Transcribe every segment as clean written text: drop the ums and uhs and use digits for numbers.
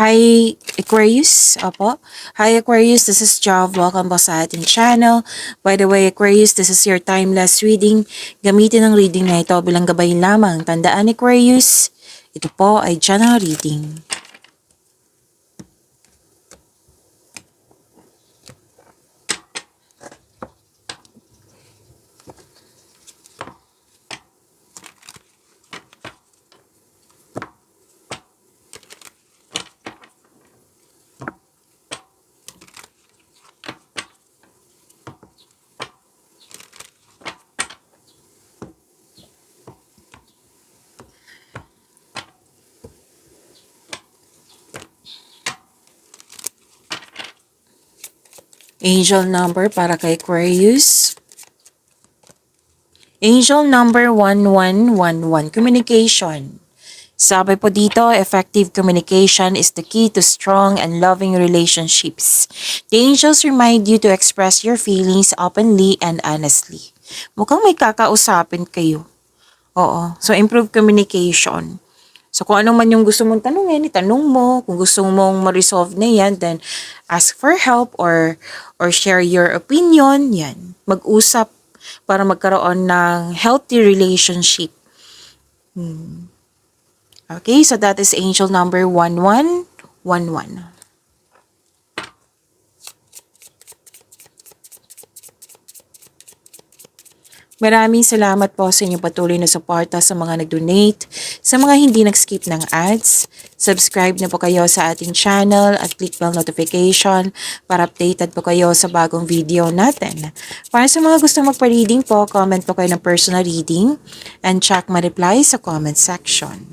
Hi Aquarius, opo. Hi Aquarius, this is Jav. Welcome po sa ating channel. By the way Aquarius, this is your timeless reading. Gamitin ang reading na ito bilang gabay lamang. Tandaan Aquarius, ito po ay general reading. Angel number para kay Aquarius. Angel number 1111, communication. Sabi po dito, effective communication is the key to strong and loving relationships. The angels remind you to express your feelings openly and honestly. Mukhang may kakausapin kayo. Oo. So, improve communication. So, kung ano man yung gusto mong tanungin, itanong mo. Kung gusto mong ma-resolve na yan, then ask for help or share your opinion. Yan. Mag-usap para magkaroon ng healthy relationship. Okay, so that is angel number 1111. Maraming salamat po sa inyong patuloy na suporta sa mga nag-donate, sa mga hindi nag-skip ng ads. Subscribe na po kayo sa ating channel at click bell notification para updated po kayo sa bagong video natin. Para sa mga gusto magpa-reading po, comment po kayo ng personal reading and check my reply sa comment section.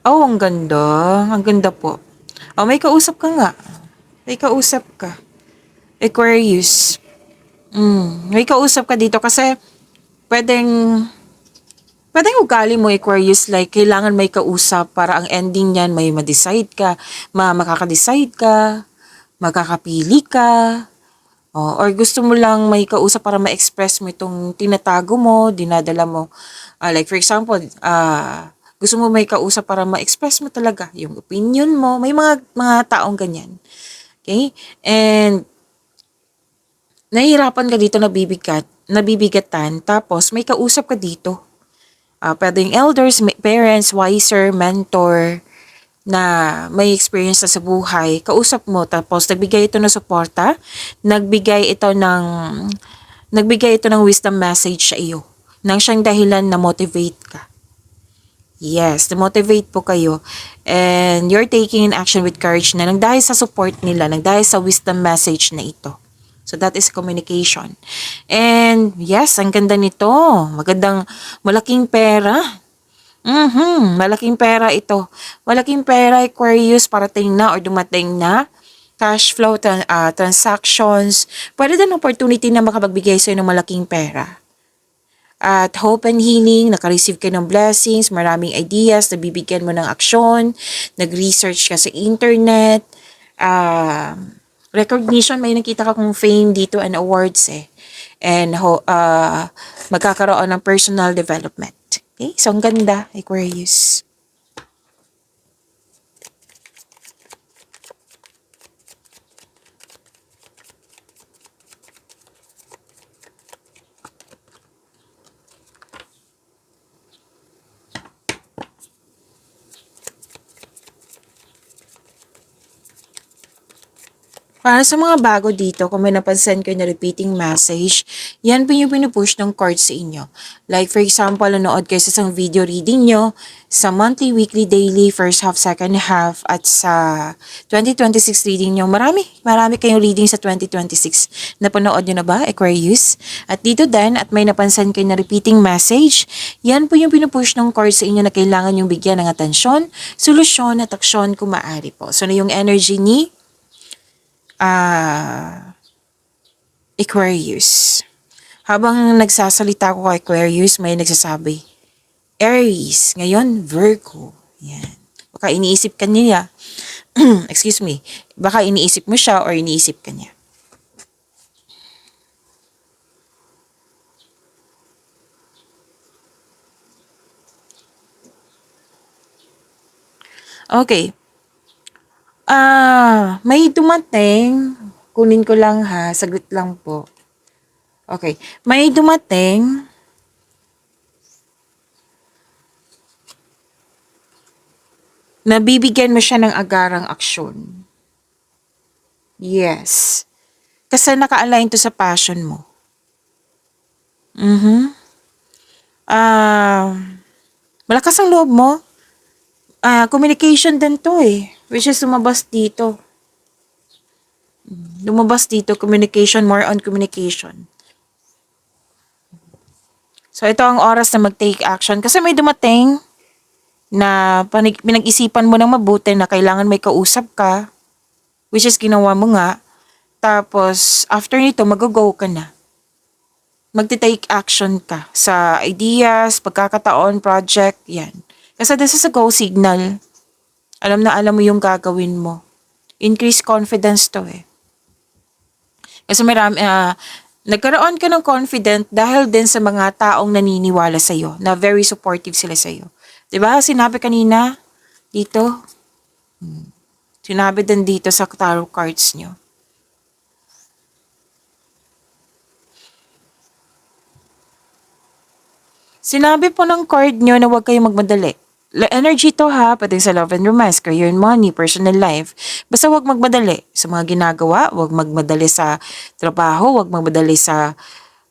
Oh, ang ganda. Ang ganda po. Oh, may kausap ka nga. May kausap ka. Aquarius. May kausap ka dito kasi pwedeng ugali mo Aquarius, like kailangan may kausap para ang ending niyan may ma-decide ka, makaka-decide ka, makakapili ka, or gusto mo lang may kausap para ma-express mo itong tinatago mo, dinadala mo. Like for example, gusto mo may kausap para ma-express mo talaga yung opinion mo. May mga taong ganyan. Okay? And nahihirapan ka dito, nabibigatan, tapos may kausap ka dito. Pwedeng elders, parents, wiser, mentor, na may experience na sa buhay, kausap mo, tapos nagbigay ito ng suporta, nagbigay ito ng wisdom message sa iyo, nang siyang dahilan na motivate ka. Yes, to-motivate po kayo. And you're taking an action with courage na nang dahil sa support nila, nang dahil sa wisdom message na ito. So that is communication. And yes, ang ganda nito. Magandang malaking pera. Malaking pera ito. Malaking pera, Aquarius, parating na or dumating na. Cash flow, transactions. Pwede din opportunity na makapagbigay sa'yo ng malaking pera. At hope and healing, nakareceive ka ng blessings, maraming ideas, nabibigyan mo ng aksyon, nag-research ka sa internet, recognition, may nakita ka kung fame dito and awards eh. And magkakaroon ng personal development. Okay? So, ang ganda, Aquarius. Para sa mga bago dito, kung may napansin kayo na repeating message, yan po yung pinupush ng cards sa inyo. Like for example, nanood kayo sa isang video reading nyo, sa monthly, weekly, daily, first half, second half, at sa 2026 reading nyo. Marami kayong reading sa 2026. Napanood nyo na ba, Aquarius? At dito din, at may napansin kayo na repeating message, yan po yung pinupush ng cards sa inyo na kailangan yung bigyan ng atensyon, solusyon at aksyon kung maaari po. So, na yung energy ni Aquarius. Habang nagsasalita ko kay Aquarius, may nagsasabi, Aries, ngayon Virgo. Yan. Baka iniisip ka niya. Excuse me. Baka iniisip mo siya or iniisip ka niya. Okay. May dumating. Kunin ko lang ha. Saglit lang po. Okay. May dumating na bibigyan mo siya ng agarang aksyon. Yes. Kasi naka-align to sa passion mo. Ah, malakas ang loob mo. Communication din to eh. Which is lumabas dito. Lumabas dito, communication, more on communication. So, ito ang oras na mag-take action. Kasi may dumating na pinag-isipan mo ng mabuti na kailangan may kausap ka, which is ginawa mo nga. Tapos, after nito, mag-go ka na. Magte-take action ka sa ideas, pagkakataon, project, yan. Kasi this is a go signal. Alam na alam mo yung gagawin mo. Increase confidence to eh. Kasi nagkaroon ka ng confident dahil din sa mga taong naniniwala sa'yo, na very supportive sila sa'yo. Diba? Sinabi kanina, dito. Sinabi din dito sa tarot cards nyo. Sinabi po ng card nyo na huwag kayong magmadali. Energy to ha, pati sa love and romance, career and money, personal life. Basta huwag magmadali sa mga ginagawa, huwag magmadali sa trabaho, huwag magmadali sa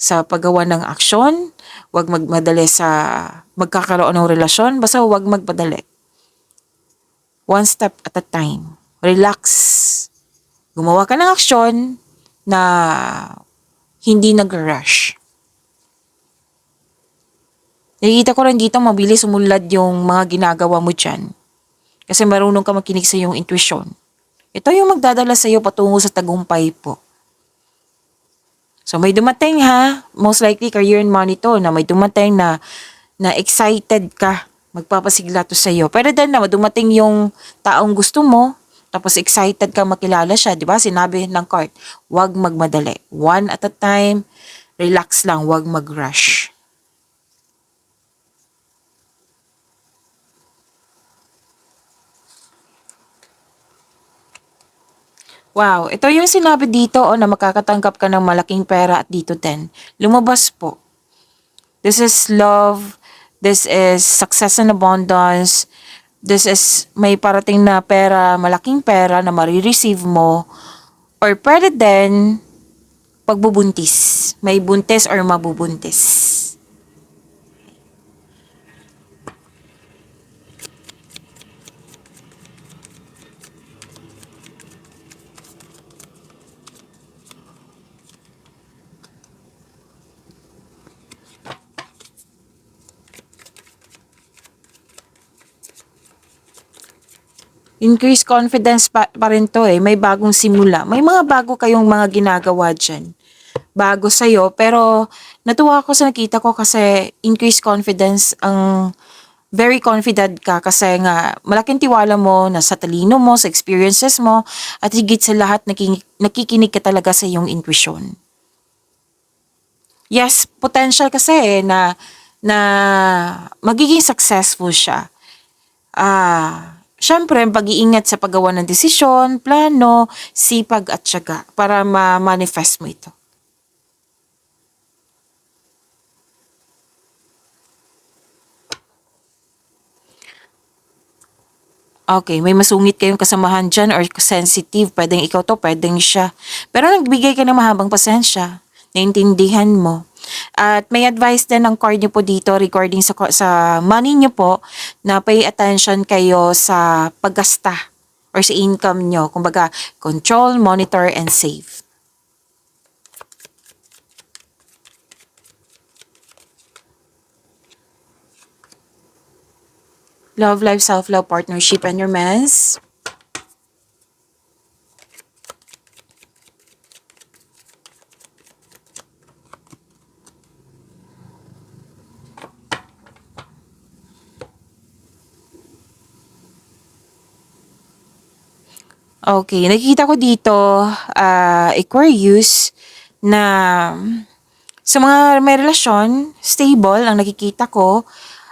paggawa ng aksyon, huwag magmadali sa magkakaroon ng relasyon, basta huwag magmadali. One step at a time. Relax. Gumawa ka ng aksyon na hindi nag-rush. Nakikita ko rin dito mabilis umunlad yung mga ginagawa mo dyan. Kasi marunong ka makinig sa iyong intuition. Ito yung magdadala sa iyo patungo sa tagumpay po. So may dumating ha, most likely career and money to, na may dumating na excited ka, magpapasigla to sa iyo. Pero then na dumating yung taong gusto mo, tapos excited ka makilala siya, di ba? Sinabi ng card, huwag magmadali. One at a time, relax lang, huwag mag-rush. Wow, ito yung sinabi dito na makakatanggap ka ng malaking pera at dito din. Lumabas po. This is love. This is success and abundance. This is may parating na pera, malaking pera na marireceive mo. Or pwede din pagbubuntis. May buntis or mabubuntis. Increase confidence pa rin to eh. May bagong simula. May mga bago kayong mga ginagawa dyan. Bago sa'yo. Pero natuwa ako sa nakita ko kasi increase confidence ang very confident ka kasi nga malaking tiwala mo na sa talino mo, sa experiences mo, at higit sa lahat nakikinig ka talaga sa iyong intuition. Yes, potential kasi na magiging successful siya. Syempre, pag-iingat sa paggawa ng desisyon, plano, sipag at tiyaga para ma-manifest mo ito. Okay, may masungit kayong kasamahan dyan or sensitive, pwedeng ikaw to, pwedeng siya. Pero nagbigay ka ng mahabang pasensya, naintindihan mo. At may advice din ng card niyo po dito regarding sa money niyo po na pay attention kayo sa paggasta or sa income niyo. Kumbaga, control, monitor, and save. Love, life, self-love, partnership, and romance. Okay, nakikita ko dito, Aquarius, na sa mga may relasyon, stable ang nakikita ko,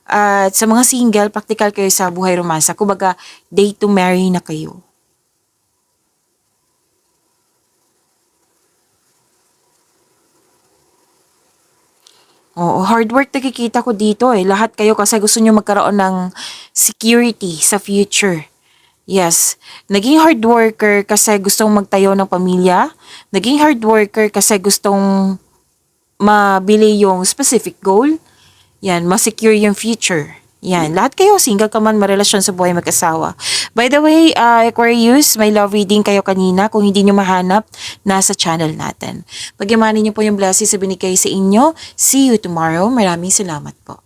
At sa mga single, practical kayo sa buhay romansa. Kumbaga, date to marry na kayo. Oo, hard work nakikita ko dito eh. Lahat kayo kasi gusto nyo magkaroon ng security sa future. Yes, naging hard worker kasi gustong magtayo ng pamilya. Naging hard worker kasi gustong mabili yung specific goal. Yan, ma-secure yung future. Yan, lahat kayo, single ka man, marelasyon sa buhay mag-asawa. By the way, Aquarius, may love reading kayo kanina. Kung hindi nyo mahanap, nasa channel natin. Pagyamanin nyo po yung blessings sa binigay sa inyo. See you tomorrow. Maraming salamat po.